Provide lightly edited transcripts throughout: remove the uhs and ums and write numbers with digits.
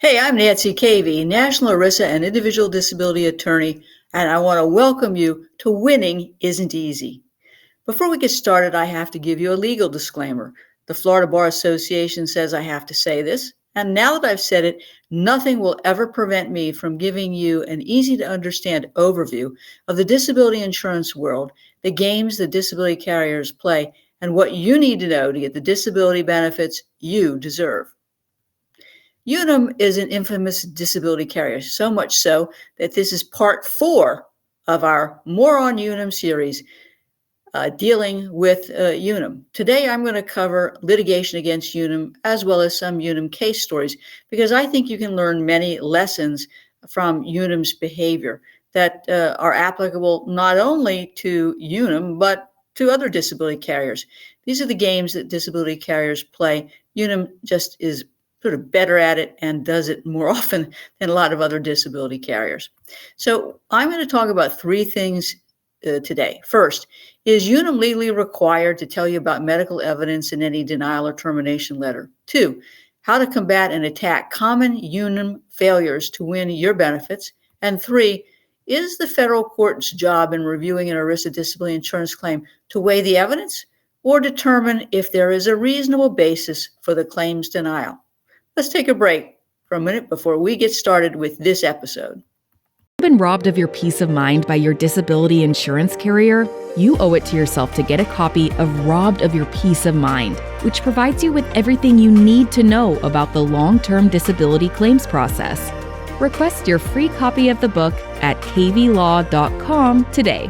Hey, I'm Nancy Cavey, National ERISA and Individual Disability Attorney, and I want to welcome you to Winning Isn't Easy. Before we get started, I have to give you a legal disclaimer. The Florida Bar Association says I have to say this, and now that I've said it, nothing will ever prevent me from giving you an easy-to-understand overview of the disability insurance world, the games the disability carriers play, and what you need to know to get the disability benefits you deserve. Unum is an infamous disability carrier, so much so that this is part 4 of our More on Unum series dealing with Unum. Today, I'm going to cover litigation against Unum as well as some Unum case stories because I think you can learn many lessons from Unum's behavior that are applicable not only to Unum but to other disability carriers. These are the games that disability carriers play. Unum just is sort of better at it and does it more often than a lot of other disability carriers. So I'm going to talk about 3 things today. First, is Unum legally required to tell you about medical evidence in any denial or termination letter? 2, how to combat and attack common Unum failures to win your benefits? And 3, is the federal court's job in reviewing an ERISA disability insurance claim to weigh the evidence or determine if there is a reasonable basis for the claim's denial? Let's take a break for a minute before we get started with this episode. Been robbed of your peace of mind by your disability insurance carrier? You owe it to yourself to get a copy of Robbed of Your Peace of Mind, which provides you with everything you need to know about the long-term disability claims process. Request your free copy of the book at caveylaw.com today.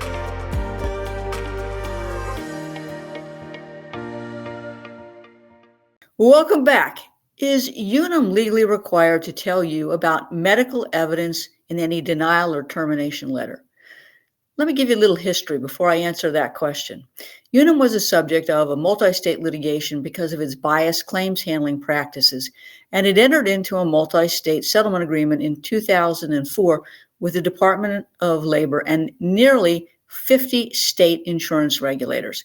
Welcome back. Is Unum legally required to tell you about medical evidence in any denial or termination letter? Let me give you a little history before I answer that question. Unum was a subject of a multi-state litigation because of its biased claims handling practices, and it entered into a multi-state settlement agreement in 2004 with the Department of Labor and nearly 50 state insurance regulators.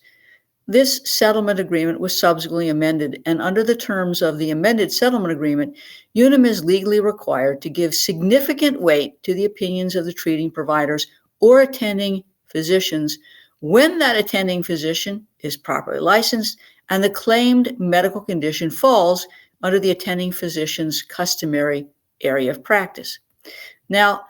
This settlement agreement was subsequently amended, and under the terms of the amended settlement agreement, Unum is legally required to give significant weight to the opinions of the treating providers or attending physicians when that attending physician is properly licensed and the claimed medical condition falls under the attending physician's customary area of practice. Now,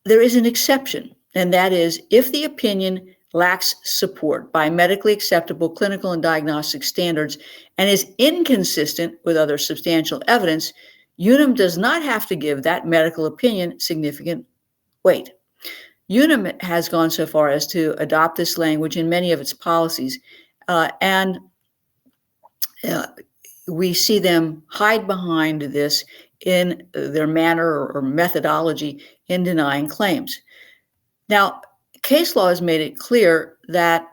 there is an exception, and that is if the opinion lacks support by medically acceptable clinical and diagnostic standards and is inconsistent with other substantial evidence, Unum does not have to give that medical opinion significant weight. Unum has gone so far as to adopt this language in many of its policies, and we see them hide behind this in their manner or methodology in denying claims. Now, case law has made it clear that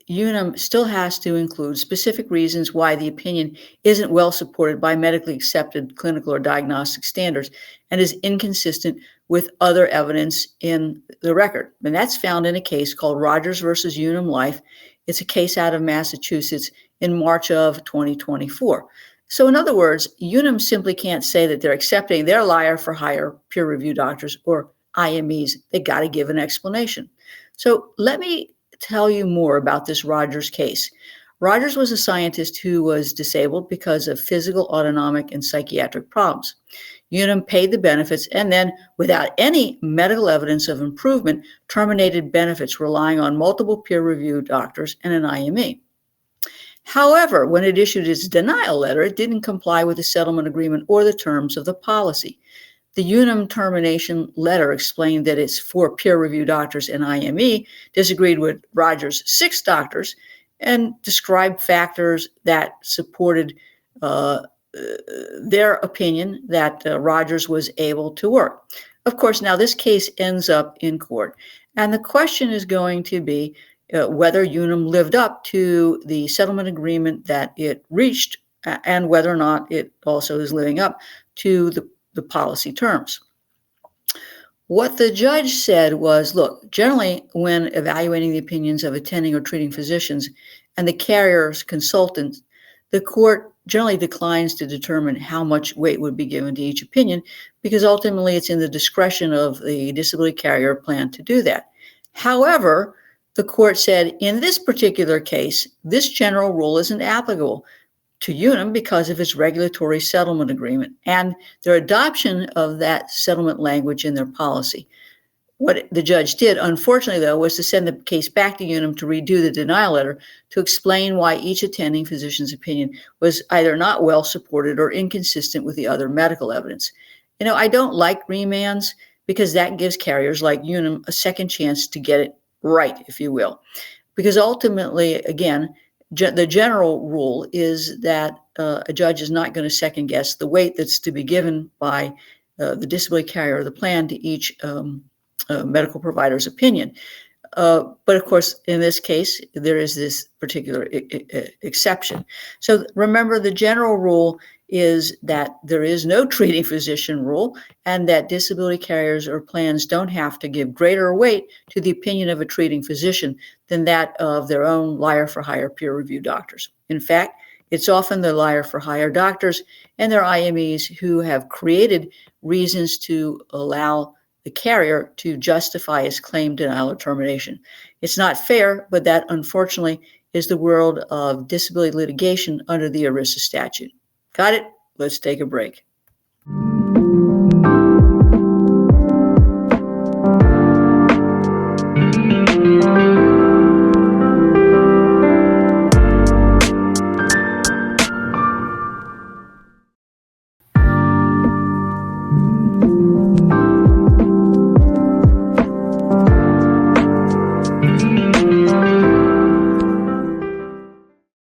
Unum still has to include specific reasons why the opinion isn't well supported by medically accepted clinical or diagnostic standards and is inconsistent with other evidence in the record. And that's found in a case called Rogers versus Unum Life. It's a case out of Massachusetts in March of 2024. So in other words, Unum simply can't say that they're accepting their liar for hire peer review doctors or IMEs. They got to give an explanation. So let me tell you more about this Rogers case. Rogers was a scientist who was disabled because of physical, autonomic, and psychiatric problems. Unum paid the benefits and then, without any medical evidence of improvement, terminated benefits relying on multiple peer-reviewed doctors and an IME. However, when it issued its denial letter, it didn't comply with the settlement agreement or the terms of the policy. The Unum termination letter explained that its 4 peer-reviewed doctors and IME disagreed with Rogers' 6 doctors and described factors that supported their opinion that Rogers was able to work. Of course, now this case ends up in court, and the question is going to be whether Unum lived up to the settlement agreement that it reached and whether or not it also is living up to the policy terms. What the judge said was, look, generally when evaluating the opinions of attending or treating physicians and the carrier's consultants, the court generally declines to determine how much weight would be given to each opinion, because ultimately it's in the discretion of the disability carrier plan to do that. However, the court said in this particular case, this general rule isn't applicable to Unum because of its regulatory settlement agreement and their adoption of that settlement language in their policy. What the judge did, unfortunately, though, was to send the case back to Unum to redo the denial letter to explain why each attending physician's opinion was either not well supported or inconsistent with the other medical evidence. I don't like remands because that gives carriers like Unum a second chance to get it right, if you will. Because ultimately, again, the general rule is that a judge is not going to second guess the weight that's to be given by the disability carrier or the plan to each medical provider's opinion. But of course, in this case, there is this particular exception. So remember, the general rule is that there is no treating physician rule, and that disability carriers or plans don't have to give greater weight to the opinion of a treating physician than that of their own liar-for-hire peer-reviewed doctors. In fact, it's often the liar-for-hire doctors and their IMEs who have created reasons to allow the carrier to justify its claim denial or termination. It's not fair, but that unfortunately is the world of disability litigation under the ERISA statute. Got it? Let's take a break.